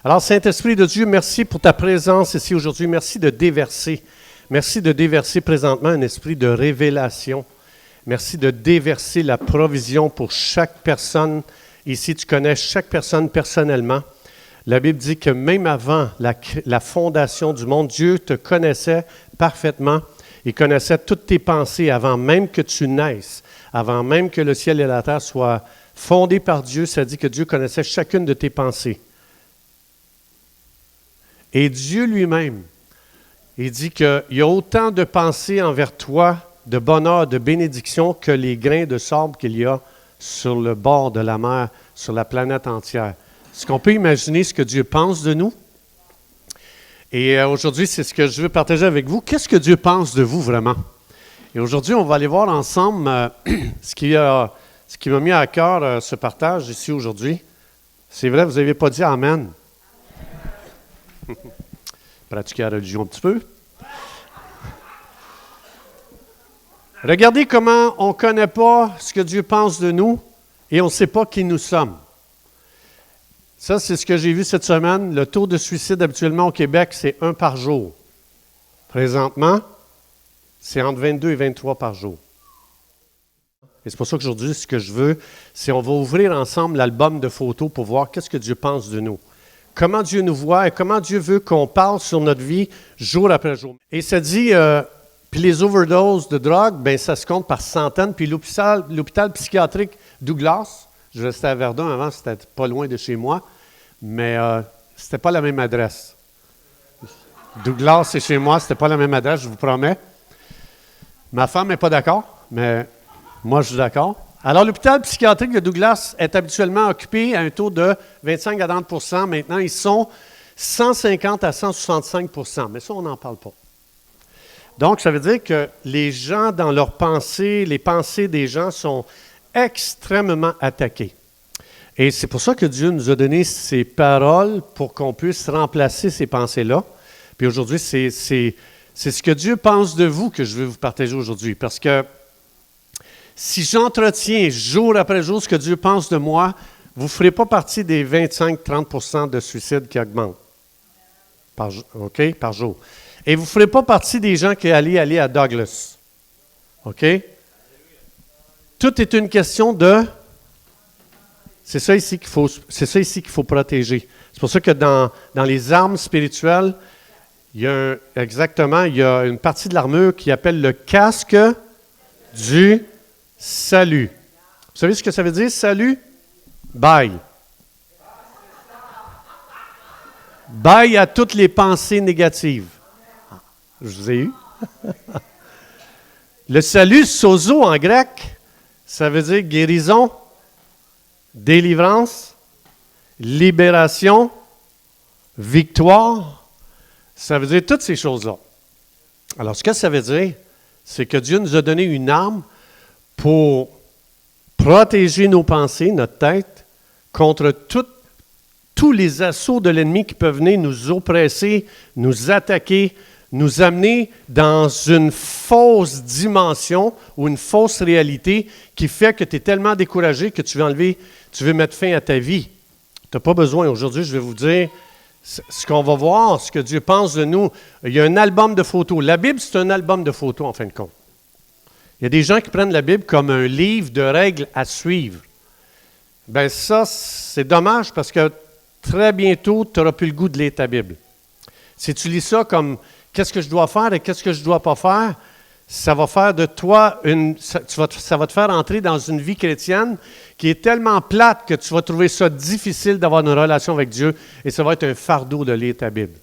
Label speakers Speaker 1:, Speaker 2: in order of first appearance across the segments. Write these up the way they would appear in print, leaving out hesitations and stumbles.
Speaker 1: Alors, Saint-Esprit de Dieu, merci pour ta présence ici aujourd'hui. Merci de déverser. Merci de déverser présentement un esprit de révélation. Merci de déverser la provision pour chaque personne. Ici, tu connais chaque personne personnellement. La Bible dit que même avant la fondation du monde, Dieu te connaissait parfaitement. Il connaissait toutes tes pensées avant même que tu naisses, avant même que le ciel et la terre soient fondés par Dieu. Ça dit que Dieu connaissait chacune de tes pensées. Et Dieu lui-même, il dit qu'il y a autant de pensées envers toi, de bonheur, de bénédiction, que les grains de sable qu'il y a sur le bord de la mer, sur la planète entière. Est-ce qu'on peut imaginer ce que Dieu pense de nous? Et aujourd'hui, c'est ce que je veux partager avec vous. Qu'est-ce que Dieu pense de vous vraiment? Et aujourd'hui, on va aller voir ensemble ce qui m'a mis à cœur ce partage ici aujourd'hui. C'est vrai, vous n'avez pas dit Amen. Pratiquer la religion un petit peu. Regardez comment on ne connaît pas ce que Dieu pense de nous et on ne sait pas qui nous sommes. Ça, c'est ce que j'ai vu cette semaine. Le taux de suicide habituellement au Québec, c'est 1 par jour. Présentement, c'est entre 22 et 23 par jour. Et c'est pour ça qu'aujourd'hui, ce que je veux, c'est on va ouvrir ensemble l'album de photos pour voir qu'est-ce que Dieu pense de nous. Comment Dieu nous voit et comment Dieu veut qu'on parle sur notre vie jour après jour. Et ça dit, puis les overdoses de drogue, bien ça se compte par centaines. Puis l'hôpital psychiatrique Douglas, je restais à Verdun avant, c'était pas loin de chez moi, mais c'était pas la même adresse. Douglas, c'est chez moi, c'était pas la même adresse, je vous promets. Ma femme n'est pas d'accord, mais moi je suis d'accord. Alors, l'hôpital psychiatrique de Douglas est habituellement occupé à un taux de 25 à 30 %. Maintenant, ils sont 150 à 165 %. Mais ça, on n'en parle pas. Donc, ça veut dire que les gens, dans leurs pensées, les pensées des gens sont extrêmement attaquées. Et c'est pour ça que Dieu nous a donné ces paroles pour qu'on puisse remplacer ces pensées-là. Puis aujourd'hui, c'est ce que Dieu pense de vous que je veux vous partager aujourd'hui. Parce que si j'entretiens jour après jour ce que Dieu pense de moi, vous ne ferez pas partie des 25-30 % de suicides qui augmentent par jour. Et vous ne ferez pas partie des gens qui allaient aller à Douglas. OK? Tout est une question de... C'est ça ici qu'il faut protéger. C'est pour ça que dans les armes spirituelles, il y a une partie de l'armure qui appelle le casque du salut. Vous savez ce que ça veut dire, salut? Bye. Bye à toutes les pensées négatives. Je vous ai eu. Le salut, sozo en grec, ça veut dire guérison, délivrance, libération, victoire. Ça veut dire toutes ces choses-là. Alors, ce que ça veut dire, c'est que Dieu nous a donné une arme pour protéger nos pensées, notre tête, contre tous les assauts de l'ennemi qui peuvent venir nous oppresser, nous attaquer, nous amener dans une fausse dimension ou une fausse réalité qui fait que tu es tellement découragé que tu veux mettre fin à ta vie. Tu n'as pas besoin. Aujourd'hui, je vais vous dire ce qu'on va voir, ce que Dieu pense de nous. Il y a un album de photos. La Bible, c'est un album de photos, en fin de compte. Il y a des gens qui prennent la Bible comme un livre de règles à suivre. Bien ça, c'est dommage parce que très bientôt, tu n'auras plus le goût de lire ta Bible. Si tu lis ça comme qu'est-ce que je dois faire et qu'est-ce que je ne dois pas faire, ça va faire de toi ça va te faire entrer dans une vie chrétienne qui est tellement plate que tu vas trouver ça difficile d'avoir une relation avec Dieu et ça va être un fardeau de lire ta Bible.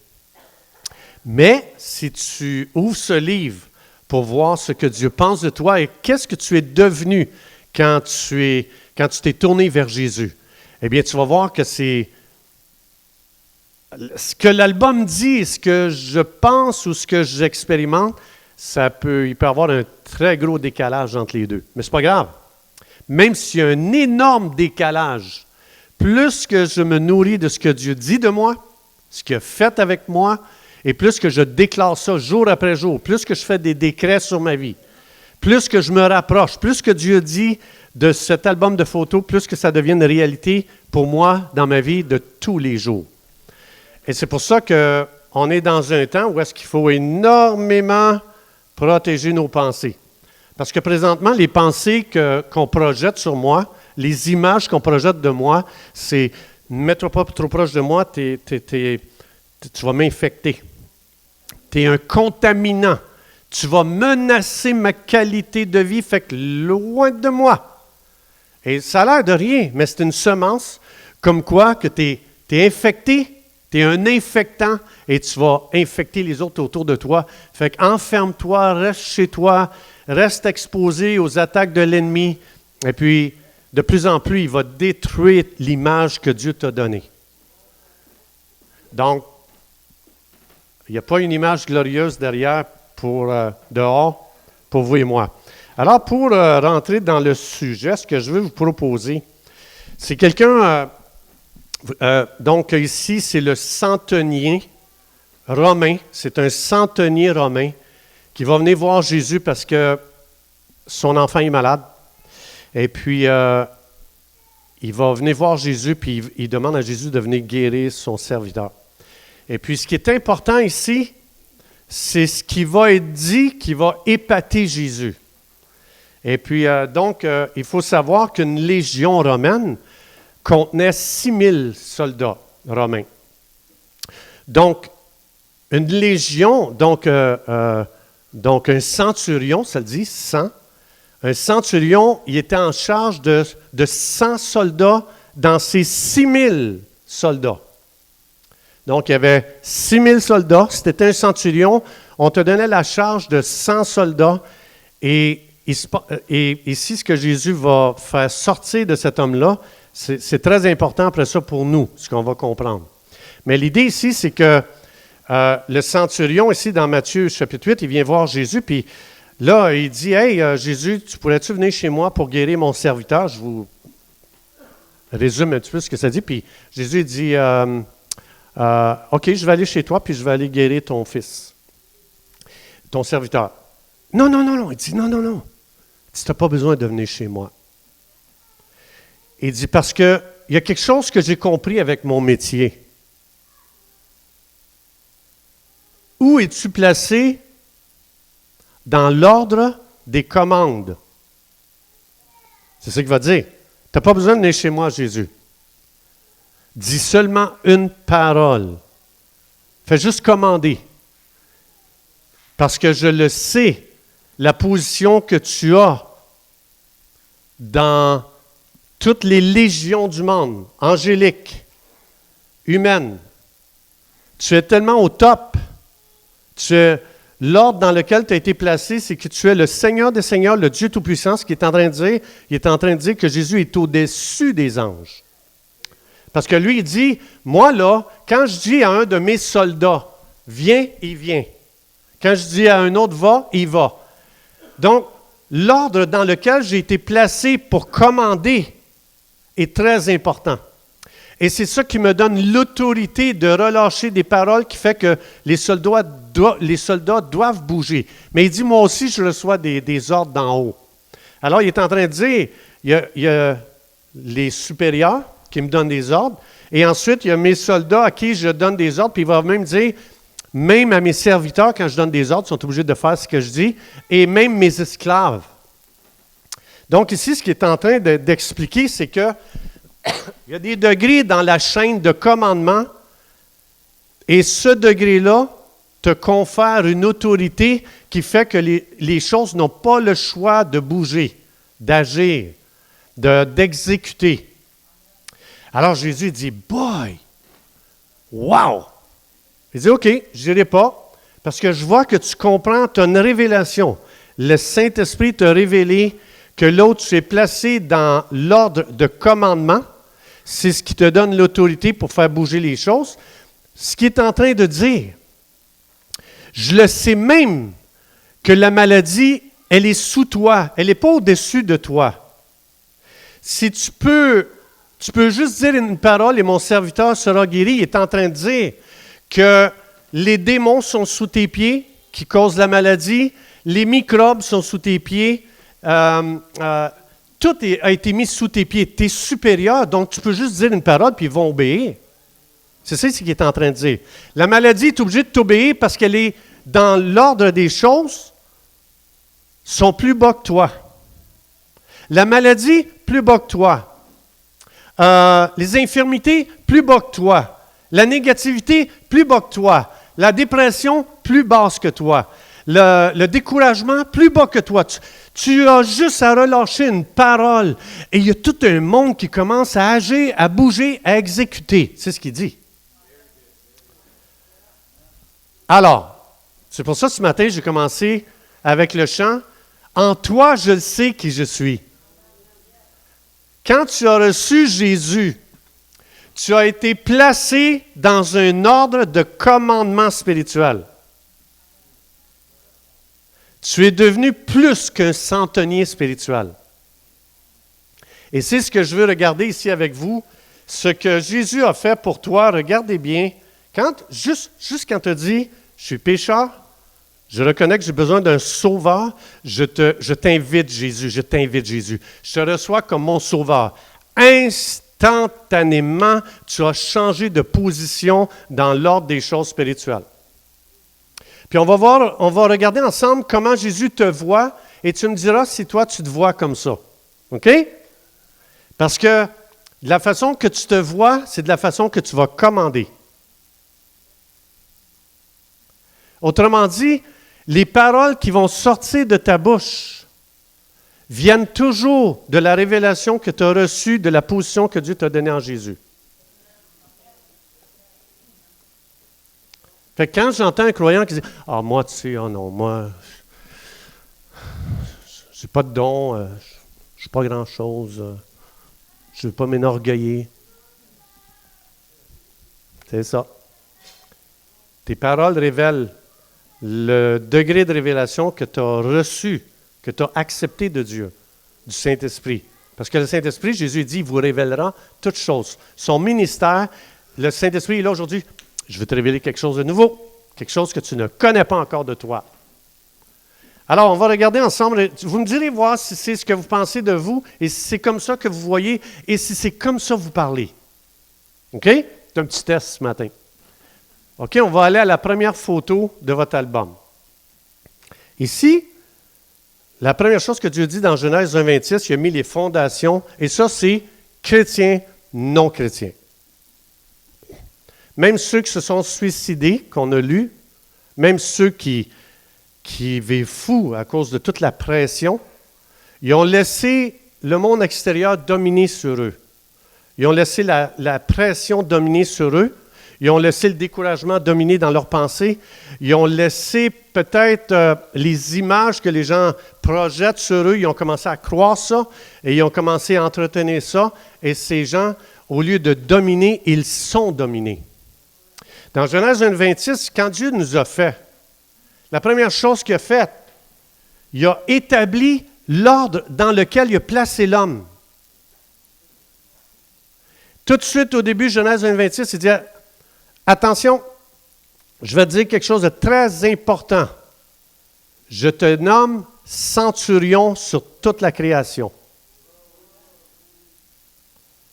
Speaker 1: Mais si tu ouvres ce livre pour voir ce que Dieu pense de toi et qu'est-ce que tu es devenu quand tu t'es tourné vers Jésus, eh bien, tu vas voir que c'est ce que l'album dit, ce que je pense ou ce que j'expérimente, il peut y avoir un très gros décalage entre les deux. Mais ce n'est pas grave. Même s'il y a un énorme décalage, plus que je me nourris de ce que Dieu dit de moi, ce qu'il a fait avec moi, et plus que je déclare ça jour après jour, plus que je fais des décrets sur ma vie, plus que je me rapproche, plus que Dieu dit de cet album de photos, plus que ça devient une réalité pour moi dans ma vie de tous les jours. Et c'est pour ça qu'on est dans un temps où est-ce qu'il faut énormément protéger nos pensées. Parce que présentement, les pensées qu'on projette sur moi, les images qu'on projette de moi, c'est « ne mets-toi pas trop proche de moi, tu vas m'infecter. Tu es un contaminant. Tu vas menacer ma qualité de vie, fait que loin de moi. » Et ça a l'air de rien, mais c'est une semence comme quoi que tu es infecté, tu es un infectant et tu vas infecter les autres autour de toi. Fait qu'enferme-toi, reste chez toi, reste exposé aux attaques de l'ennemi. Et puis, de plus en plus, il va détruire l'image que Dieu t'a donnée. Donc, il n'y a pas une image glorieuse derrière dehors pour vous et moi. Alors, pour rentrer dans le sujet, ce que je veux vous proposer, c'est quelqu'un, donc ici, c'est le centenier romain, c'est un centenier romain qui va venir voir Jésus parce que son enfant est malade. Et puis, il va venir voir Jésus, puis il demande à Jésus de venir guérir son serviteur. Et puis, ce qui est important ici, c'est ce qui va être dit qui va épater Jésus. Et puis, il faut savoir qu'une légion romaine contenait 6000 soldats romains. Donc, une légion, donc un centurion, ça le dit, 100. Un centurion, il était en charge de 100 soldats dans ces 6000 soldats. Donc, il y avait 6000 soldats. Si tu étais un centurion, on te donnait la charge de 100 soldats. Et ici, ce que Jésus va faire sortir de cet homme-là, c'est très important après ça pour nous, ce qu'on va comprendre. Mais l'idée ici, c'est que le centurion, ici dans Matthieu chapitre 8, il vient voir Jésus, puis là, il dit « Hey, Jésus, tu pourrais-tu venir chez moi pour guérir mon serviteur? » Je vous résume un petit peu ce que ça dit. Puis Jésus dit « OK, je vais aller chez toi, puis je vais aller guérir ton fils, ton serviteur. » Non. Il dit « Non. Tu n'as pas besoin de venir chez moi. » Il dit « Parce qu'il y a quelque chose que j'ai compris avec mon métier. Où es-tu placé dans l'ordre des commandes? » C'est ça qu'il va dire. « Tu n'as pas besoin de venir chez moi, Jésus. Dis seulement une parole. Fais juste commander. Parce que je le sais, la position que tu as dans toutes les légions du monde, angéliques, humaines. Tu es tellement au top. L'ordre dans lequel tu as été placé, c'est que tu es le Seigneur des Seigneurs, le Dieu Tout-Puissant. Ce qu'il est en train de dire, il est en train de dire que Jésus est au-dessus des anges. Parce que lui, il dit, moi là, quand je dis à un de mes soldats, viens, il vient. Quand je dis à un autre, va, il va. Donc, l'ordre dans lequel j'ai été placé pour commander est très important. Et c'est ça qui me donne l'autorité de relâcher des paroles qui fait que les soldats doivent bouger. Mais il dit, moi aussi, je reçois des ordres d'en haut. Alors, il est en train de dire, il y a les supérieurs qui me donnent des ordres, et ensuite, il y a mes soldats à qui je donne des ordres, puis il va même dire, même à mes serviteurs, quand je donne des ordres, ils sont obligés de faire ce que je dis, et même mes esclaves. Donc ici, ce qu'il est en train d'expliquer, c'est que il y a des degrés dans la chaîne de commandement, et ce degré-là te confère une autorité qui fait que les choses n'ont pas le choix de bouger, d'agir, d'exécuter. Alors Jésus dit, boy, wow! Il dit, OK, je n'irai pas, parce que je vois que tu comprends, tu as une révélation. Le Saint-Esprit t'a révélé que l'autre, tu es placé dans l'ordre de commandement. C'est ce qui te donne l'autorité pour faire bouger les choses. Ce qu'il est en train de dire, je le sais même que la maladie, elle est sous toi, elle n'est pas au-dessus de toi. Si tu peux juste dire une parole et mon serviteur sera guéri, il est en train de dire que les démons sont sous tes pieds, qui causent la maladie, les microbes sont sous tes pieds, tout a été mis sous tes pieds. Tu es supérieur, donc tu peux juste dire une parole puis ils vont obéir. C'est ça ce qu'il est en train de dire. La maladie est obligée de t'obéir parce qu'elle est dans l'ordre des choses, sont plus bas que toi. La maladie, plus bas que toi. Les infirmités, plus bas que toi. La négativité, plus bas que toi. La dépression, plus basse que toi. Le découragement, plus bas que toi. Tu as juste à relâcher une parole et il y a tout un monde qui commence à agir, à bouger, à exécuter. C'est ce qu'il dit. Alors, c'est pour ça ce matin, j'ai commencé avec le chant « En toi, je sais qui je suis ». Quand tu as reçu Jésus, tu as été placé dans un ordre de commandement spirituel. Tu es devenu plus qu'un centenier spirituel. Et c'est ce que je veux regarder ici avec vous. Ce que Jésus a fait pour toi, regardez bien. Juste quand tu dis « Je suis pécheur, je reconnais que j'ai besoin d'un sauveur, je t'invite Jésus, je t'invite Jésus. Je te reçois comme mon sauveur. » Instantanément, tu as changé de position dans l'ordre des choses spirituelles. Puis on va regarder ensemble comment Jésus te voit et tu me diras si toi tu te vois comme ça. OK? Parce que de la façon que tu te vois, c'est de la façon que tu vas commander. Autrement dit, les paroles qui vont sortir de ta bouche viennent toujours de la révélation que tu as reçue de la position que Dieu t'a donnée en Jésus. Fait que quand j'entends un croyant qui dit « Ah, moi, tu sais, oh non, moi, j'ai pas de don, je ne suis pas grand-chose, je ne veux pas m'enorgueiller. » C'est ça. Tes paroles révèlent le degré de révélation que tu as reçu, que tu as accepté de Dieu, du Saint-Esprit. Parce que le Saint-Esprit, Jésus dit, il vous révélera toutes choses. Son ministère, le Saint-Esprit est là aujourd'hui. Je veux te révéler quelque chose de nouveau, quelque chose que tu ne connais pas encore de toi. Alors, on va regarder ensemble. Vous me direz voir si c'est ce que vous pensez de vous et si c'est comme ça que vous voyez et si c'est comme ça que vous parlez. OK? C'est un petit test ce matin. OK, on va aller à la première photo de votre album. Ici, la première chose que Dieu dit dans Genèse 1,26, il a mis les fondations, et ça, c'est chrétiens, non chrétiens. Même ceux qui se sont suicidés, qu'on a lu, même ceux qui vivent fous à cause de toute la pression, ils ont laissé le monde extérieur dominer sur eux. Ils ont laissé la pression dominer sur eux. Ils ont laissé le découragement dominer dans leurs pensées. Ils ont laissé peut-être les images que les gens projettent sur eux. Ils ont commencé à croire ça et ils ont commencé à entretenir ça. Et ces gens, au lieu de dominer, ils sont dominés. Dans Genèse 1,26, quand Dieu nous a fait, la première chose qu'il a faite, il a établi l'ordre dans lequel il a placé l'homme. Tout de suite au début, Genèse 1,26, il dit « Attention, je vais te dire quelque chose de très important. Je te nomme centurion sur toute la création. »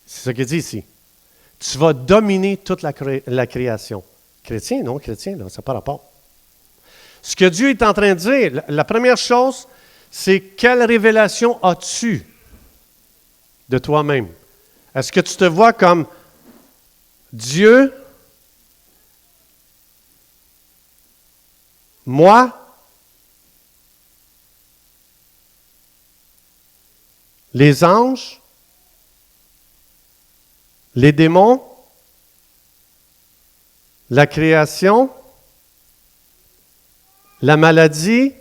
Speaker 1: C'est ce qu'il dit ici. Tu vas dominer toute la création. Chrétien, non, chrétien, là, ça n'a pas rapport. Ce que Dieu est en train de dire, la première chose, c'est quelle révélation as-tu de toi-même? Est-ce que tu te vois comme Dieu, moi, les anges, les démons, la création, la maladie,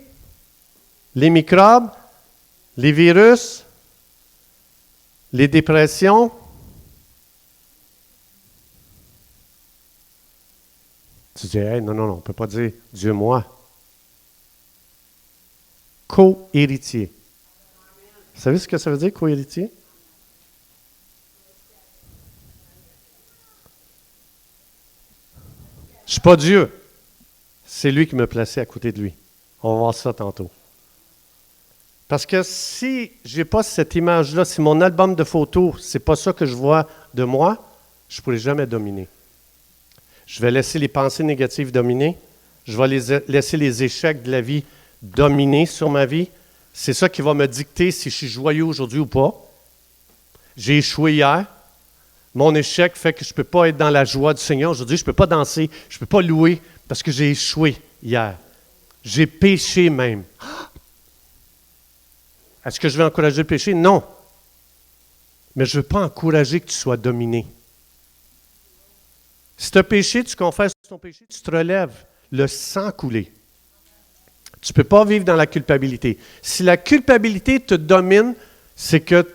Speaker 1: les microbes, les virus, les dépressions. Tu dis, hey, non, on ne peut pas dire Dieu, moi. Co-héritier. Vous savez ce que ça veut dire, co-héritier? Je ne suis pas Dieu. C'est lui qui m'a placé à côté de lui. On va voir ça tantôt. Parce que si je n'ai pas cette image-là, si mon album de photos, ce n'est pas ça que je vois de moi, je ne pourrai jamais dominer. Je vais laisser les pensées négatives dominer. Je vais laisser les échecs de la vie dominer sur ma vie. C'est ça qui va me dicter si je suis joyeux aujourd'hui ou pas. J'ai échoué hier. Mon échec fait que je ne peux pas être dans la joie du Seigneur aujourd'hui. Je ne peux pas danser, je ne peux pas louer parce que j'ai échoué hier. J'ai péché même. Est-ce que je vais encourager le péché? Non. Mais je ne veux pas encourager que tu sois dominé. Si tu as péché, tu confesses ton péché, tu te relèves, le sang coulé. Tu ne peux pas vivre dans la culpabilité. Si la culpabilité te domine, c'est que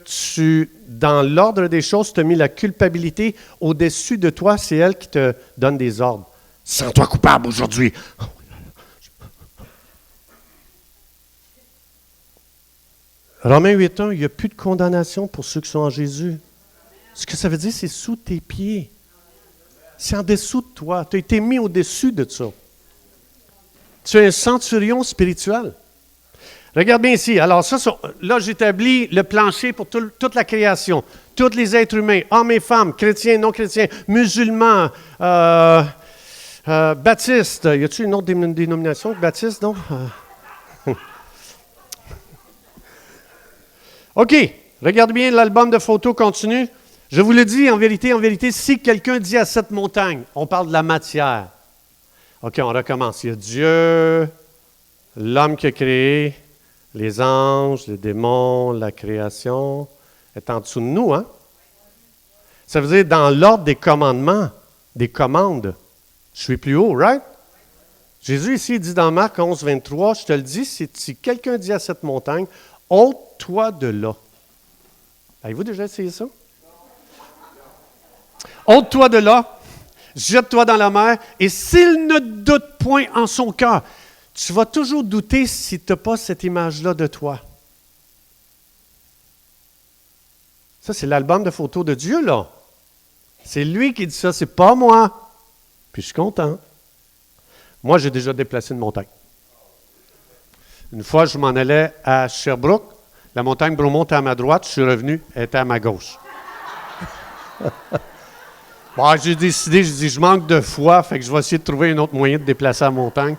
Speaker 1: dans l'ordre des choses, tu as mis la culpabilité au-dessus de toi, c'est elle qui te donne des ordres. Sens-toi coupable aujourd'hui. Romains 8.1, il n'y a plus de condamnation pour ceux qui sont en Jésus. Ce que ça veut dire, c'est sous tes pieds. C'est en dessous de toi. Tu as été mis au-dessus de ça. Tu es un centurion spirituel. Regarde bien ici. Alors, là, j'établis le plancher pour toute la création. Tous les êtres humains, hommes et femmes, chrétiens, non chrétiens, musulmans, baptistes. Y a-t-il une autre dénomination que baptiste, non? OK. Regarde bien, l'album de photos continue. Je vous le dis, en vérité, si quelqu'un dit à cette montagne, on parle de la matière. OK, on recommence. Il y a Dieu, l'homme qui a créé, les anges, les démons, la création, est en dessous de nous, hein? Ça veut dire dans l'ordre des commandements, des commandes. Je suis plus haut, right? Jésus ici dit dans Marc 11, 23, je te le dis, si quelqu'un dit à cette montagne, ôte-toi de là. Avez-vous déjà essayé ça? Ôte-toi de là, jette-toi dans la mer, et s'il ne doute point en son cœur, tu vas toujours douter si tu n'as pas cette image-là de toi. Ça, c'est l'album de photos de Dieu, là. C'est lui qui dit ça, c'est pas moi. Puis je suis content. Moi, j'ai déjà déplacé une montagne. Une fois, je m'en allais à Sherbrooke. La montagne Bromont était à ma droite, je suis revenu, elle était à ma gauche. Bon, j'ai décidé, je manque de foi, fait que je vais essayer de trouver un autre moyen de déplacer la montagne.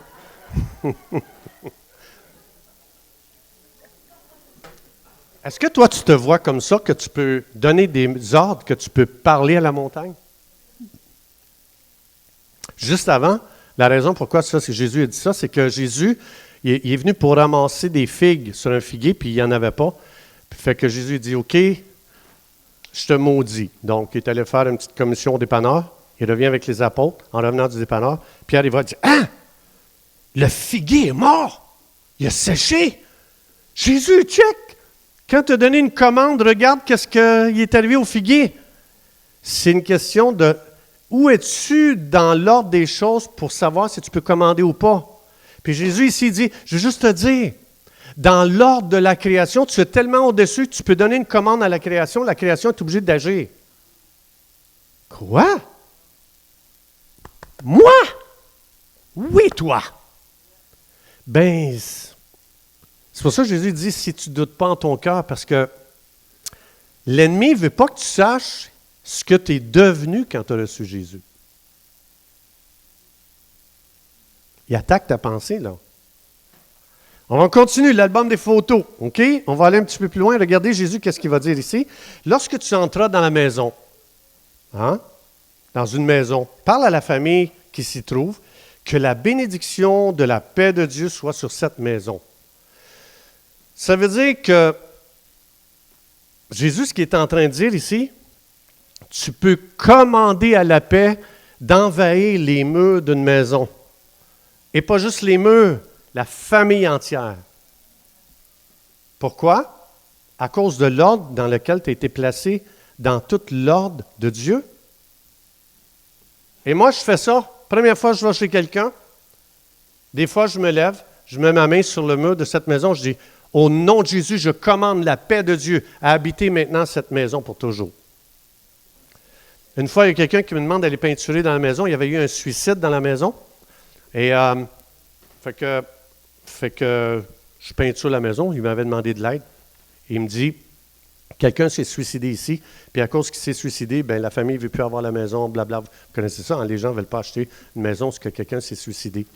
Speaker 1: Est-ce que toi, tu te vois comme ça, que tu peux donner des ordres, que tu peux parler à la montagne? Juste avant, la raison pourquoi ça, c'est Jésus a dit ça, c'est que Jésus, il est venu pour ramasser des figues sur un figuier, puis il n'y en avait pas. Puis fait que Jésus dit, OK, je te maudis. Donc, il est allé faire une petite commission au dépanneur. Il revient avec les apôtres, en revenant du dépanneur. Pierre, il va dire, « Hein? Le figuier est mort! Il a séché! Jésus, check! Quand tu as donné une commande, regarde qu'est-ce qui est arrivé au figuier. » C'est une question de où es-tu dans l'ordre des choses pour savoir si tu peux commander ou pas. Puis Jésus ici dit, je veux juste te dire, dans l'ordre de la création, tu es tellement au-dessus que tu peux donner une commande à la création est obligée d'agir. Quoi? Moi? Oui, toi. Ben, c'est pour ça que Jésus dit, si tu ne doutes pas en ton cœur, parce que l'ennemi ne veut pas que tu saches ce que tu es devenu quand tu as reçu Jésus. Il attaque ta pensée, là. On va continuer l'album des photos, OK? On va aller un petit peu plus loin. Regardez Jésus, qu'est-ce qu'il va dire ici. Lorsque tu entras dans la maison, hein? Dans une maison, parle à la famille qui s'y trouve, que la bénédiction de la paix de Dieu soit sur cette maison. Ça veut dire que Jésus, ce qu'il est en train de dire ici, tu peux commander à la paix d'envahir les murs d'une maison. Et pas juste les murs, la famille entière. Pourquoi? À cause de l'ordre dans lequel tu as été placé dans tout l'ordre de Dieu. Et moi, je fais ça. Première fois, je vais chez quelqu'un. Des fois, je me lève, je mets ma main sur le mur de cette maison, je dis, au nom de Jésus, je commande la paix de Dieu à habiter maintenant cette maison pour toujours. Une fois, il y a quelqu'un qui me demande d'aller peinturer dans la maison. Il y avait eu un suicide dans la maison. Et fait que je peinture la maison. Il m'avait demandé de l'aide. Il me dit, Quelqu'un s'est suicidé ici, puis à cause qu'il s'est suicidé, bien, la famille ne veut plus avoir la maison, blabla. Vous connaissez ça, hein? Les gens ne veulent pas acheter une maison parce que quelqu'un s'est suicidé.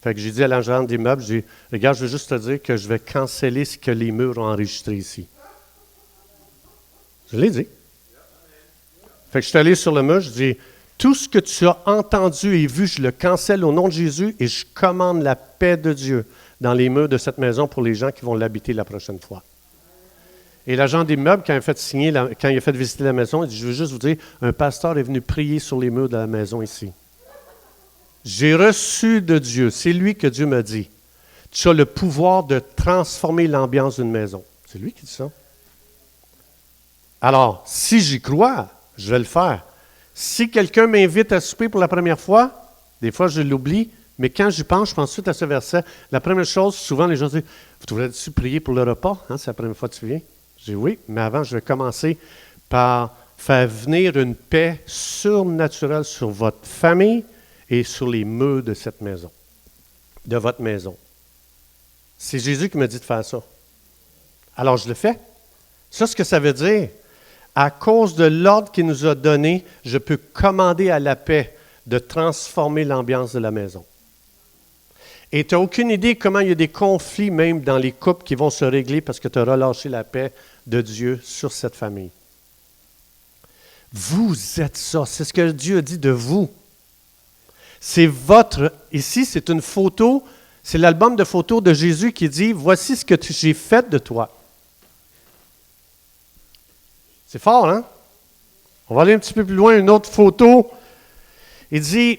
Speaker 1: Fait que j'ai dit à l'agent d'immeuble, j'ai dit, regarde, je veux juste te dire que je vais canceller ce que les murs ont enregistré ici. Je l'ai dit. Fait que je suis allé sur le mur, je dis, tout ce que tu as entendu et vu, je le cancelle au nom de Jésus et je commande la paix de Dieu dans les murs de cette maison pour les gens qui vont l'habiter la prochaine fois. Et l'agent d'immeuble, quand il a fait visiter la maison, il dit, je veux juste vous dire, un pasteur est venu prier sur les murs de la maison ici. J'ai reçu de Dieu, c'est lui que Dieu m'a dit, tu as le pouvoir de transformer l'ambiance d'une maison. C'est lui qui dit ça. Alors, si j'y crois, je vais le faire. Si quelqu'un m'invite à souper pour la première fois, des fois je l'oublie, mais quand j'y pense, je pense tout à ce verset. La première chose, souvent les gens disent, vous devriez-tu prier pour le repas? Hein, c'est la première fois que tu viens. Je dis oui, mais avant, je vais commencer par faire venir une paix surnaturelle sur votre famille et sur les murs de cette maison, de votre maison. C'est Jésus qui m'a dit de faire ça. Alors, je le fais. Ça, ce que ça veut dire, à cause de l'ordre qu'il nous a donné, je peux commander à la paix de transformer l'ambiance de la maison. Et tu n'as aucune idée comment il y a des conflits même dans les couples qui vont se régler parce que tu as relâché la paix de Dieu sur cette famille. Vous êtes ça. C'est ce que Dieu a dit de vous. C'est votre... Ici, c'est une photo, c'est l'album de photos de Jésus qui dit, voici ce que j'ai fait de toi. C'est fort, hein? On va aller un petit peu plus loin, une autre photo. Il dit,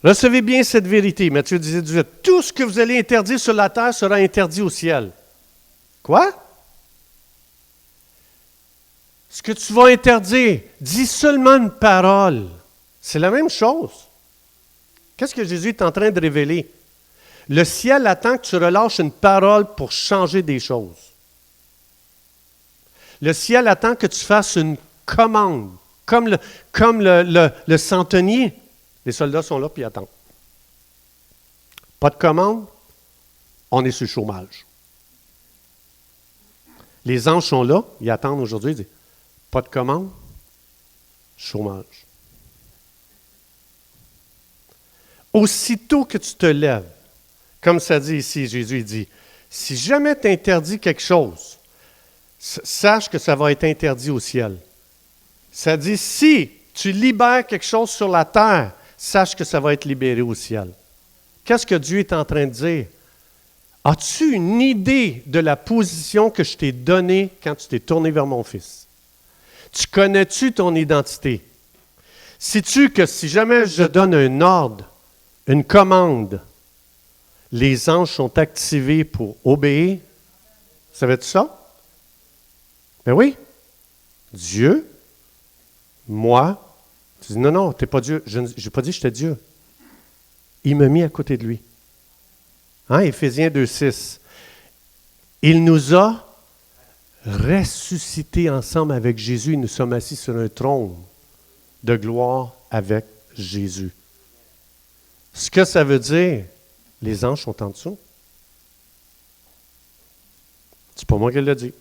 Speaker 1: recevez bien cette vérité. Matthieu 18, tout ce que vous allez interdire sur la terre sera interdit au ciel. Quoi? Ce que tu vas interdire, dis seulement une parole. C'est la même chose. Qu'est-ce que Jésus est en train de révéler? Le ciel attend que tu relâches une parole pour changer des choses. Le ciel attend que tu fasses une commande, comme le centenier. Les soldats sont là puis ils attendent. Pas de commande, on est sur le chômage. Les anges sont là, ils attendent aujourd'hui, ils disent, pas de commande, chômage. Aussitôt que tu te lèves, comme ça dit ici, Jésus dit, si jamais tu interdis quelque chose, sache que ça va être interdit au ciel. Ça dit, si tu libères quelque chose sur la terre, sache que ça va être libéré au ciel. Qu'est-ce que Dieu est en train de dire? As-tu une idée de la position que je t'ai donnée quand tu t'es tourné vers mon Fils? Tu connais-tu ton identité? Sais-tu que si jamais je donne un ordre, une commande, les anges sont activés pour obéir? Savais-tu ça? Ben oui. Dieu, moi, tu dis non, tu n'es pas Dieu. Je n'ai pas dit que j'étais Dieu. Il m'a mis à côté de lui. Hein, Éphésiens 2,6. Il nous a ressuscités ensemble avec Jésus et nous sommes assis sur un trône de gloire avec Jésus. Ce que ça veut dire, les anges sont en dessous. C'est pas moi qui l'ai dit.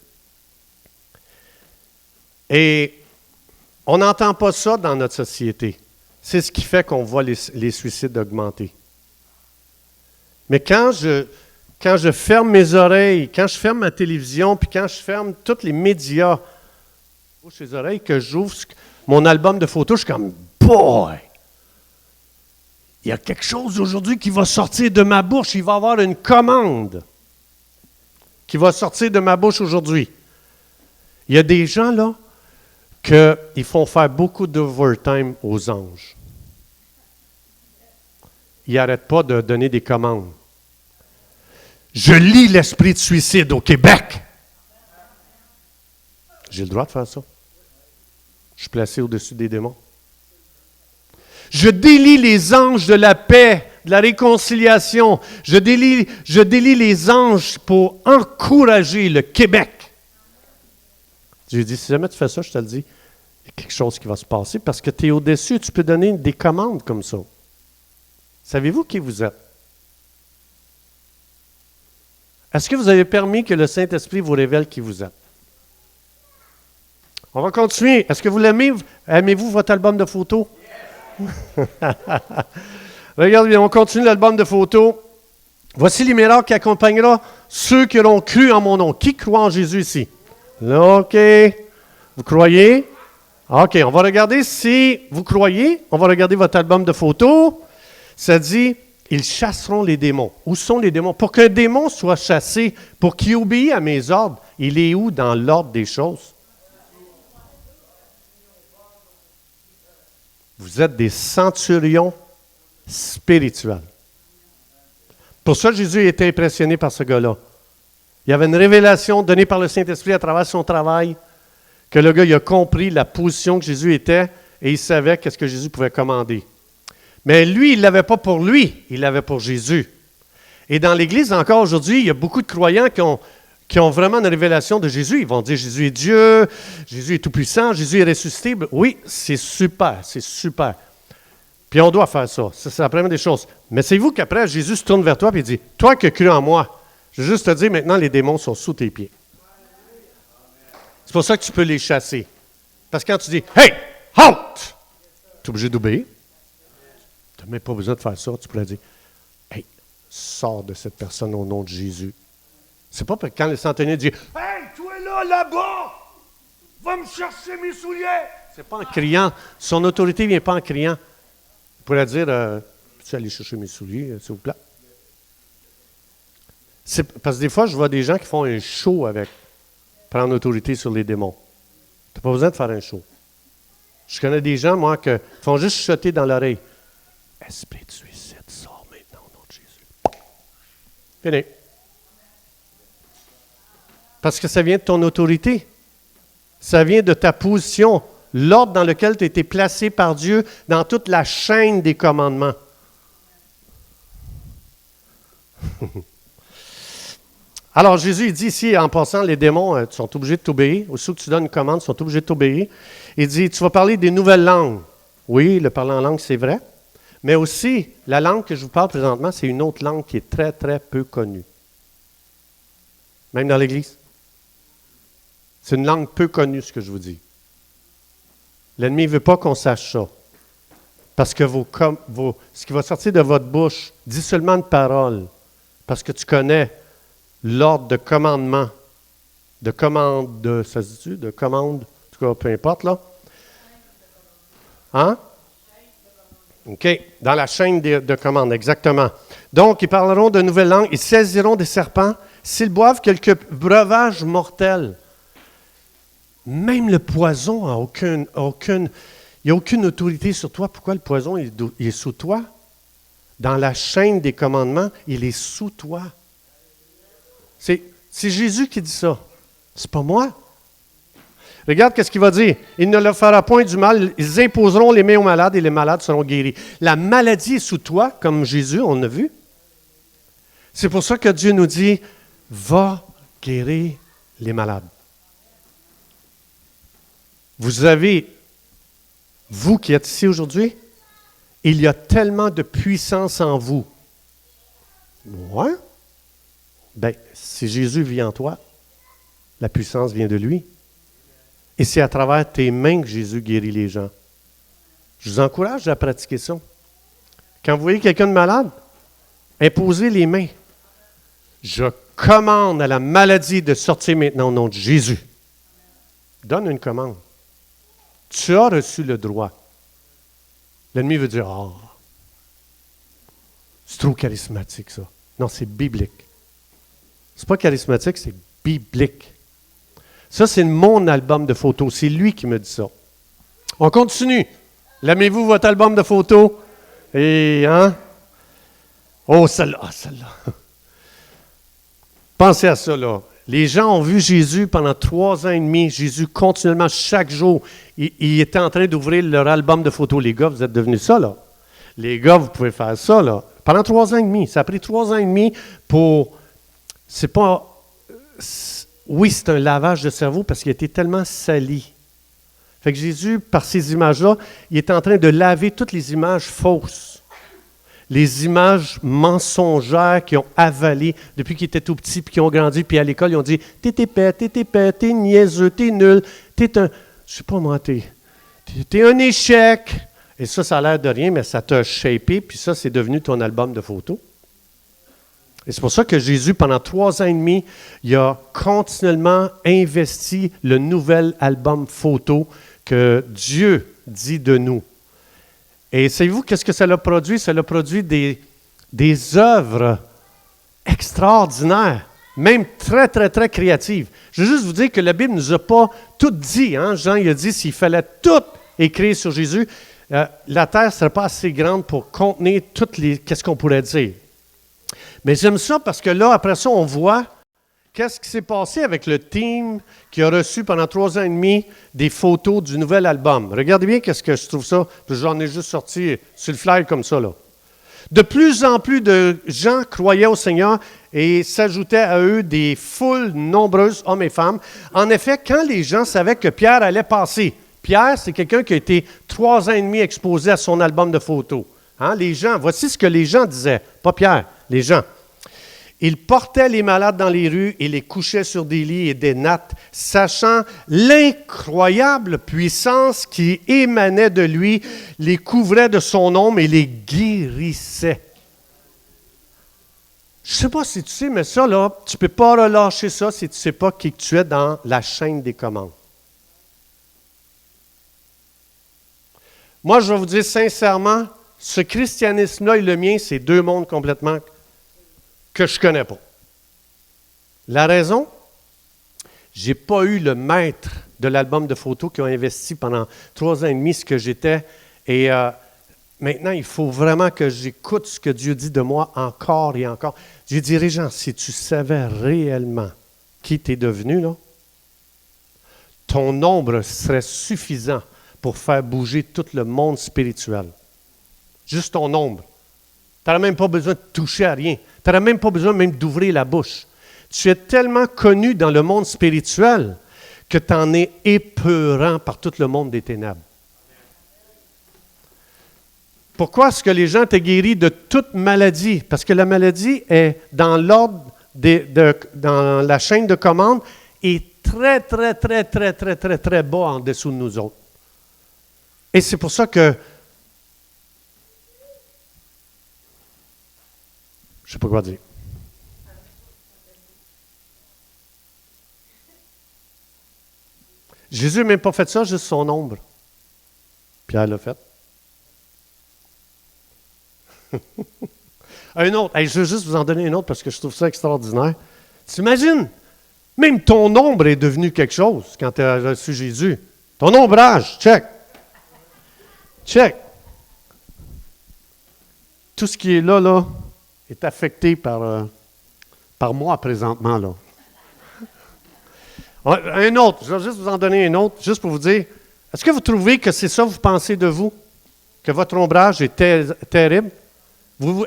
Speaker 1: Et on n'entend pas ça dans notre société. C'est ce qui fait qu'on voit les suicides augmenter. Mais quand je ferme mes oreilles, quand je ferme ma télévision, puis quand je ferme tous les médias, bouche les oreilles, que j'ouvre mon album de photos, je suis comme « Boy! Il y a quelque chose aujourd'hui qui va sortir de ma bouche. Il va y avoir une commande qui va sortir de ma bouche aujourd'hui. » Il y a des gens là qu'ils font faire beaucoup d'overtime aux anges. Ils n'arrêtent pas de donner des commandes. Je lis l'esprit de suicide au Québec. J'ai le droit de faire ça. Je suis placé au-dessus des démons. Je délie les anges de la paix, de la réconciliation. Je délie les anges pour encourager le Québec. J'ai dit, si jamais tu fais ça, je te le dis, il y a quelque chose qui va se passer parce que tu es au-dessus, tu peux donner des commandes comme ça. Savez-vous qui vous êtes? Est-ce que vous avez permis que le Saint-Esprit vous révèle qui vous êtes? On va continuer. Est-ce que vous l'aimez? Aimez-vous votre album de photos? Regarde bien, on continue l'album de photos. Voici les miracles qui accompagnera ceux qui auront cru en mon nom. Qui croit en Jésus ici? Là, OK. Vous croyez? OK, on va regarder si vous croyez. On va regarder votre album de photos. Ça dit, ils chasseront les démons. Où sont les démons? Pour qu'un démon soit chassé, pour qu'il obéisse à mes ordres, il est où dans l'ordre des choses? Vous êtes des centurions spirituels. Pour ça, Jésus était impressionné par ce gars-là. Il y avait une révélation donnée par le Saint-Esprit à travers son travail, que le gars il a compris la position que Jésus était et il savait qu'est-ce que Jésus pouvait commander. Mais lui, il ne l'avait pas pour lui, il l'avait pour Jésus. Et dans l'Église, encore aujourd'hui, il y a beaucoup de croyants qui ont vraiment une révélation de Jésus. Ils vont dire Jésus est Dieu, Jésus est tout-puissant, Jésus est ressuscité. Oui, c'est super, c'est super. Puis on doit faire ça. Ça, c'est la première des choses. Mais c'est vous qu'après, Jésus se tourne vers toi et il dit, « Toi qui as cru en moi, je veux juste te dire, maintenant, les démons sont sous tes pieds. » C'est pour ça que tu peux les chasser. Parce que quand tu dis, « Hey, halt! » Tu es obligé d'obéir. Tu n'as même pas besoin de faire ça. Tu pourrais dire, « Hey, sors de cette personne au nom de Jésus. » C'est pas quand le centenier dit, « Hey, tu es là-bas! Va me chercher mes souliers! » C'est pas en criant. Son autorité ne vient pas en criant. Il pourrait dire, peux-tu aller chercher mes souliers, s'il vous plaît? Parce que des fois, je vois des gens qui font un show avec prendre autorité sur les démons. Tu n'as pas besoin de faire un show. Je connais des gens, moi, qui font juste chuchoter dans l'oreille. Esprit de suicide, sors maintenant au nom de Jésus. Fini. Parce que ça vient de ton autorité. Ça vient de ta position, l'ordre dans lequel tu as été placé par Dieu dans toute la chaîne des commandements. Alors, Jésus il dit ici, en passant, les démons sont obligés de t'obéir. Aussitôt que tu donnes une commande, ils sont obligés de t'obéir. Il dit, tu vas parler des nouvelles langues. Oui, le parler en langue, c'est vrai. Mais aussi, la langue que je vous parle présentement, c'est une autre langue qui est très, très peu connue. Même dans l'Église. C'est une langue peu connue, ce que je vous dis. L'ennemi ne veut pas qu'on sache ça. Parce que ce qui va sortir de votre bouche, dis seulement une parole. Parce que tu connais l'ordre de commandement, ça se dit-tu? De commande, en tout cas, peu importe, là. Hein? OK, dans la chaîne de commande, exactement. Donc, ils parleront de nouvelles langues, ils saisiront des serpents, s'ils boivent quelques breuvages mortels. Même le poison il n'y a aucune autorité sur toi. Pourquoi le poison il est sous toi? Dans la chaîne des commandements, il est sous toi. C'est Jésus qui dit ça. C'est pas moi. Regarde qu'est-ce qu'il va dire. Il ne leur fera point du mal. Ils imposeront les mains aux malades et les malades seront guéris. La maladie est sous toi, comme Jésus, on a vu. C'est pour ça que Dieu nous dit, va guérir les malades. Vous qui êtes ici aujourd'hui, il y a tellement de puissance en vous. Ouais? Bien, si Jésus vit en toi, la puissance vient de lui. Et c'est à travers tes mains que Jésus guérit les gens. Je vous encourage à pratiquer ça. Quand vous voyez quelqu'un de malade, imposez les mains. Je commande à la maladie de sortir maintenant au nom de Jésus. Donne une commande. Tu as reçu le droit. L'ennemi veut dire, c'est trop charismatique ça. Non, c'est biblique. C'est pas charismatique, c'est biblique. Ça, c'est mon album de photos. C'est lui qui me dit ça. On continue. L'aimez-vous, votre album de photos? Et, hein? Oh, celle-là, celle-là. Pensez à ça, là. Les gens ont vu Jésus pendant 3 ans et demi. Jésus, continuellement, chaque jour, il était en train d'ouvrir leur album de photos. Les gars, vous êtes devenus ça, là. Les gars, vous pouvez faire ça, là. Pendant 3 ans et demi. Ça a pris 3 ans et demi pour... C'est pas... Oui, c'est un lavage de cerveau parce qu'il a été tellement sali. Fait que Jésus, par ces images-là, il est en train de laver toutes les images fausses. Les images mensongères qui ont avalé depuis qu'ils étaient tout petits, puis qui ont grandi, puis à l'école, ils ont dit « T'es épais, t'es niaiseux, t'es nul, t'es un... » je sais pas moi, t'es un échec. Et ça a l'air de rien, mais ça t'a shapé, puis ça, c'est devenu ton album de photos. Et c'est pour ça que Jésus, pendant 3 ans et demi, il a continuellement investi le nouvel album photo que Dieu dit de nous. Et savez-vous qu'est-ce que ça l'a produit? Ça l'a produit des œuvres extraordinaires, même très, très, très créatives. Je veux juste vous dire que la Bible ne nous a pas tout dit. Hein? Jean il a dit s'il fallait tout écrire sur Jésus, la terre ne serait pas assez grande pour contenir qu'est-ce qu'on pourrait dire. Mais j'aime ça parce que là, après ça, on voit qu'est-ce qui s'est passé avec le team qui a reçu pendant 3 ans et demi des photos du nouvel album. Regardez bien qu'est-ce que je trouve ça. J'en ai juste sorti sur le flyer comme ça, là. De plus en plus de gens croyaient au Seigneur et s'ajoutaient à eux des foules nombreuses, hommes et femmes. En effet, quand les gens savaient que Pierre allait passer, Pierre, c'est quelqu'un qui a été 3 ans et demi exposé à son album de photos. Hein, les gens, voici ce que les gens disaient, pas Pierre, les gens. Il portait les malades dans les rues et les couchait sur des lits et des nattes, sachant l'incroyable puissance qui émanait de lui, les couvrait de son ombre et les guérissait. Je ne sais pas si tu sais, mais ça, là, tu ne peux pas relâcher ça si tu ne sais pas qui tu es dans la chaîne des commandes. Moi, je vais vous dire sincèrement, ce christianisme-là et le mien, c'est 2 mondes complètement que je ne connais pas. La raison, je n'ai pas eu le maître de l'album de photos qui a investi pendant 3 ans et demi ce que j'étais. Et maintenant, il faut vraiment que j'écoute ce que Dieu dit de moi encore et encore. J'ai dit, Régent, si tu savais réellement qui tu es devenu, là, ton nombre serait suffisant pour faire bouger tout le monde spirituel. Juste ton nombre. Tu n'auras même pas besoin de toucher à rien. Tu n'auras même pas besoin même d'ouvrir la bouche. Tu es tellement connu dans le monde spirituel que tu en es épeurant par tout le monde des ténèbres. Pourquoi est-ce que les gens étaient guéris de toute maladie? Parce que la maladie est dans l'ordre, dans la chaîne de commande, et très, très, très, très, très, très, très bas en dessous de nous autres. Et c'est pour ça que je ne sais pas quoi dire. Jésus n'a même pas fait ça, juste son ombre. Pierre l'a fait. Un autre. Hey, je veux juste vous en donner un autre parce que je trouve ça extraordinaire. T'imagines? Même ton ombre est devenu quelque chose quand tu as reçu Jésus. Ton ombrage, check. Check. Tout ce qui est là, est affecté par moi présentement, là. Un autre, je vais juste vous en donner un autre, juste pour vous dire, est-ce que vous trouvez que c'est ça que vous pensez de vous? Que votre ombrage est terrible?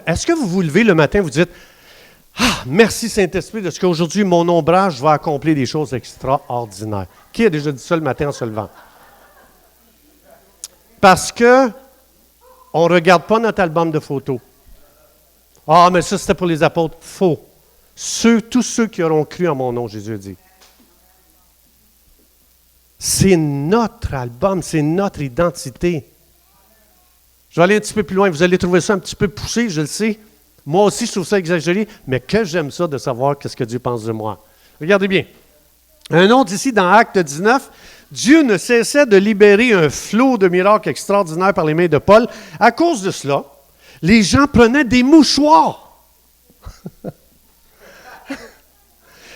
Speaker 1: Est-ce que vous vous levez le matin et vous dites, « Ah, merci Saint-Esprit de ce qu'aujourd'hui, mon ombrage va accomplir des choses extraordinaires. » Qui a déjà dit ça le matin en se levant? Parce que on ne regarde pas notre album de photos. Ah, mais ça, c'était pour les apôtres. Faux. Tous ceux qui auront cru en mon nom, Jésus a dit. C'est notre album, c'est notre identité. Je vais aller un petit peu plus loin. Vous allez trouver ça un petit peu poussé, je le sais. Moi aussi, je trouve ça exagéré, mais que j'aime ça de savoir qu'est-ce que Dieu pense de moi. Regardez bien. Un autre ici, dans Acte 19, Dieu ne cessait de libérer un flot de miracles extraordinaires par les mains de Paul. À cause de cela, les gens prenaient des mouchoirs.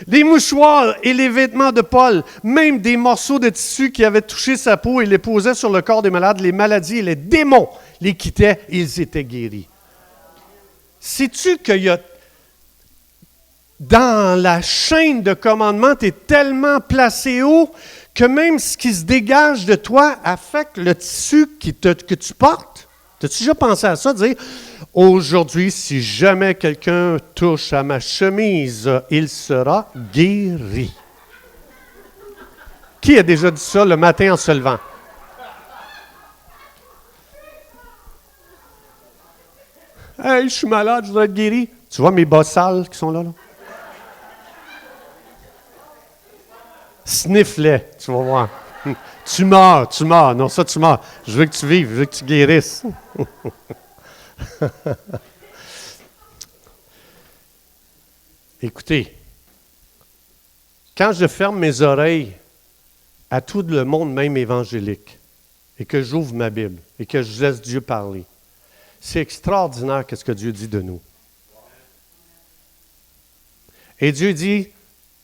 Speaker 1: Les mouchoirs et les vêtements de Paul, même des morceaux de tissu qui avaient touché sa peau et les posaient sur le corps des malades, les maladies et les démons les quittaient, ils étaient guéris. Sais-tu qu'il y a, dans la chaîne de commandement, tu es tellement placé haut que même ce qui se dégage de toi affecte le tissu que tu portes? As-tu déjà pensé à ça, dire « Aujourd'hui, si jamais quelqu'un touche à ma chemise, il sera guéri. » Qui a déjà dit ça le matin en se levant? « Hey, je suis malade, je voudrais être guéri. » Tu vois mes bas sales qui sont là? Snifflet, tu vas voir. Tu meurs. Non, ça, tu meurs. Je veux que tu vives, je veux que tu guérisses. Écoutez, quand je ferme mes oreilles à tout le monde, même évangélique, et que j'ouvre ma Bible, et que je laisse Dieu parler, c'est extraordinaire ce que Dieu dit de nous. Et Dieu dit,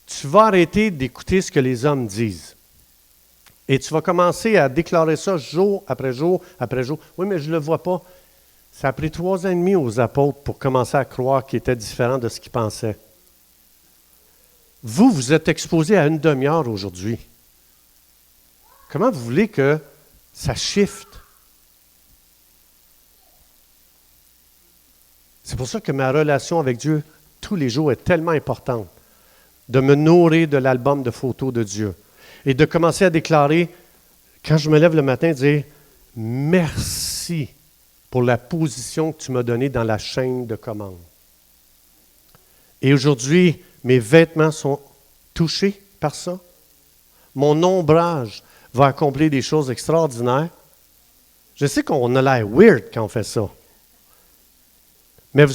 Speaker 1: tu vas arrêter d'écouter ce que les hommes disent. Et tu vas commencer à déclarer ça jour après jour après jour. Oui, mais je ne le vois pas. Ça a pris 3 ans et demi aux apôtres pour commencer à croire qu'ils étaient différents de ce qu'ils pensaient. Vous êtes exposé à une demi-heure aujourd'hui. Comment vous voulez que ça shift? C'est pour ça que ma relation avec Dieu tous les jours est tellement importante. De me nourrir de l'album de photos de Dieu. Et de commencer à déclarer, quand je me lève le matin, dire « Merci pour la position que tu m'as donnée dans la chaîne de commande. » Et aujourd'hui, mes vêtements sont touchés par ça. Mon ombrage va accomplir des choses extraordinaires. Je sais qu'on a l'air weird quand on fait ça. Mais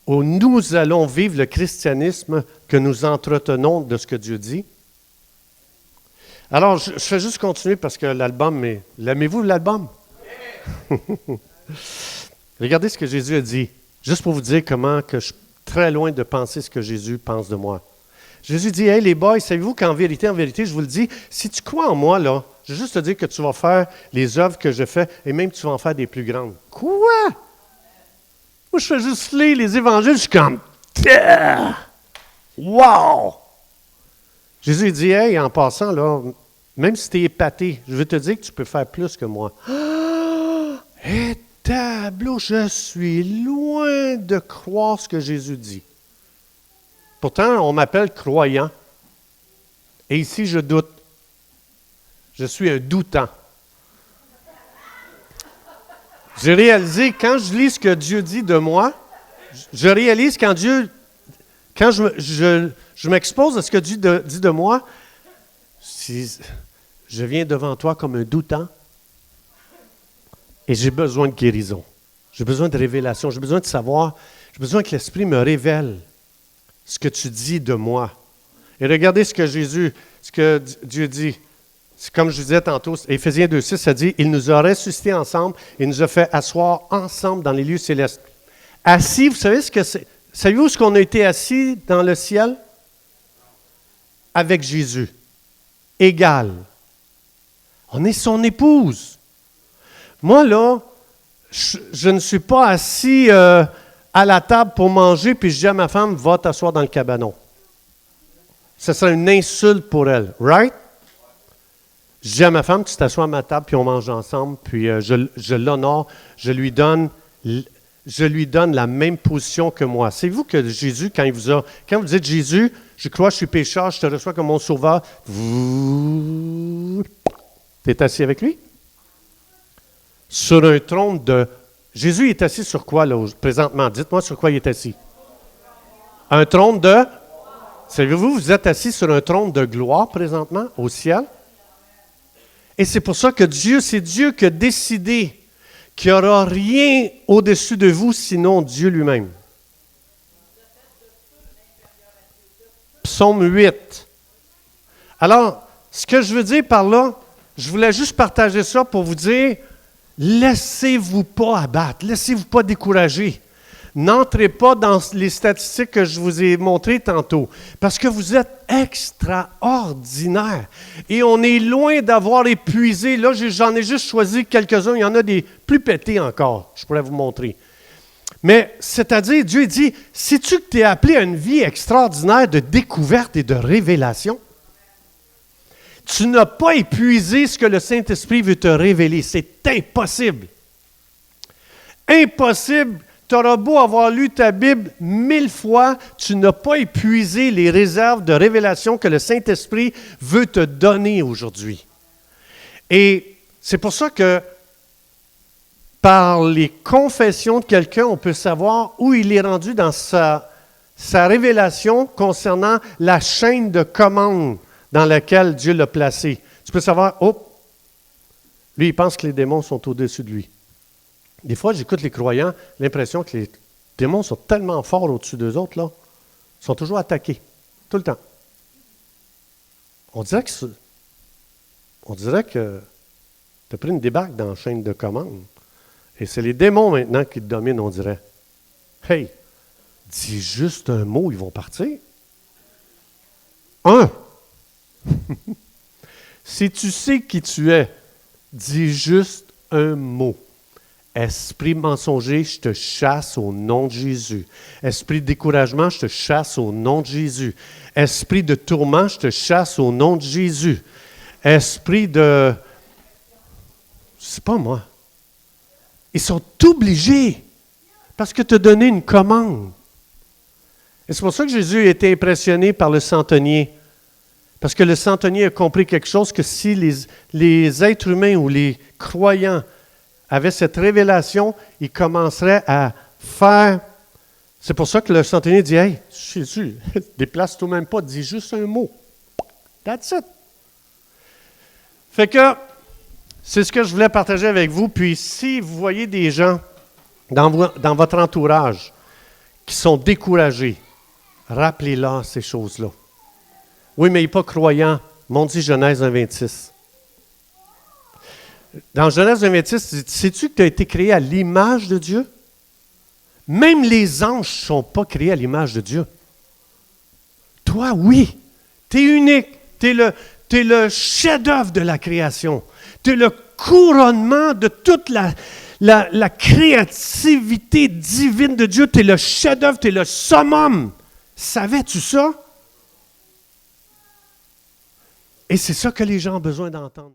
Speaker 1: nous allons vivre le christianisme que nous entretenons de ce que Dieu dit. Alors, je vais juste continuer parce que l'album est... L'aimez-vous, l'album? Regardez ce que Jésus a dit, juste pour vous dire comment que je suis très loin de penser ce que Jésus pense de moi. Jésus dit, « Hey les boys, savez-vous qu'en vérité, je vous le dis, si tu crois en moi, là, je vais juste te dire que tu vas faire les œuvres que je fais et même tu vas en faire des plus grandes. » Quoi? Moi, je fais juste lire les évangiles, je suis comme, « Wow! » Jésus dit, « Hey, en passant, là, même si tu es épaté, je veux te dire que tu peux faire plus que moi. » Et tableau, je suis loin de croire ce que Jésus dit. Pourtant, on m'appelle croyant. Et ici, je doute. Je suis un doutant. J'ai réalisé, quand je lis ce que Dieu dit de moi, je réalise quand je m'expose à ce que Dieu dit de moi, je viens devant toi comme un doutant et j'ai besoin de guérison. J'ai besoin de révélation. J'ai besoin de savoir. J'ai besoin que l'Esprit me révèle ce que tu dis de moi. Et regardez ce que Dieu dit. C'est comme je vous disais tantôt, Éphésiens 2,6, ça dit « Il nous a ressuscités ensemble et nous a fait asseoir ensemble dans les lieux célestes. » Assis, vous savez ce que c'est? Savez-vous ce qu'on a été assis dans le ciel? Avec Jésus. Égal. On est son épouse. Moi, là, je ne suis pas assis à la table pour manger, puis je dis à ma femme, va t'asseoir dans le cabanon. Ce serait une insulte pour elle, right? Je dis à ma femme, tu t'assois à ma table, puis on mange ensemble, puis je l'honore, je lui donne la même position que moi. Savez-vous que Jésus, quand vous dites Jésus, je crois que je suis pécheur, je te reçois comme mon sauveur, tu es assis avec lui? Sur un trône de... Jésus est assis sur quoi, là, présentement? Dites-moi sur quoi il est assis. Un trône de... Savez-vous, vous êtes assis sur un trône de gloire présentement, au ciel? Et c'est pour ça que c'est Dieu qui a décidé qu'il n'y aura rien au-dessus de vous, sinon Dieu lui-même. Psaume 8. Alors, ce que je veux dire par là, je voulais juste partager ça pour vous dire, laissez-vous pas abattre, laissez-vous pas décourager. N'entrez pas dans les statistiques que je vous ai montrées tantôt, parce que vous êtes extraordinaire. Et on est loin d'avoir épuisé. Là, j'en ai juste choisi quelques-uns. Il y en a des plus pétés encore. Je pourrais vous montrer. Mais, c'est-à-dire, Dieu dit, sais-tu que tu es appelé à une vie extraordinaire de découverte et de révélation? Tu n'as pas épuisé ce que le Saint-Esprit veut te révéler. C'est impossible. Impossible. Tu auras beau avoir lu ta Bible 1000 fois, tu n'as pas épuisé les réserves de révélation que le Saint-Esprit veut te donner aujourd'hui. Et c'est pour ça que par les confessions de quelqu'un, on peut savoir où il est rendu dans sa révélation concernant la chaîne de commande dans laquelle Dieu l'a placé. Tu peux savoir, oh, lui, il pense que les démons sont au-dessus de lui. Des fois, j'écoute les croyants, l'impression que les démons sont tellement forts au-dessus d'eux autres, là, ils sont toujours attaqués, tout le temps. On dirait que tu as pris une débarque dans la chaîne de commande. Et c'est les démons maintenant qui te dominent, on dirait. Hey, dis juste un mot, ils vont partir. Si tu sais qui tu es, dis juste un mot. Esprit mensonger, je te chasse au nom de Jésus. Esprit de découragement, je te chasse au nom de Jésus. Esprit de tourment, je te chasse au nom de Jésus. Esprit de... C'est pas moi. Ils sont obligés parce que tu as donné une commande. Et c'est pour ça que Jésus a été impressionné par le centenier. Parce que le centenier a compris quelque chose, que si les êtres humains ou les croyants avaient cette révélation, ils commenceraient à faire... C'est pour ça que le centenier dit, « Hey, Jésus, déplace-toi même pas, dis juste un mot. That's it. » Fait que, c'est ce que je voulais partager avec vous. Puis si vous voyez des gens dans votre entourage qui sont découragés, rappelez-leur ces choses-là. Oui, mais il n'est pas croyant. M'ont dit Genèse 1,26. Dans Genèse 1,26, sais-tu que tu as été créé à l'image de Dieu? Même les anges ne sont pas créés à l'image de Dieu. Toi, oui. Tu es unique. Tu es le chef-d'œuvre de la création. Tu es le couronnement de toute la créativité divine de Dieu. Tu es le chef-d'œuvre, tu es le summum. Savais-tu ça? Et c'est ça que les gens ont besoin d'entendre.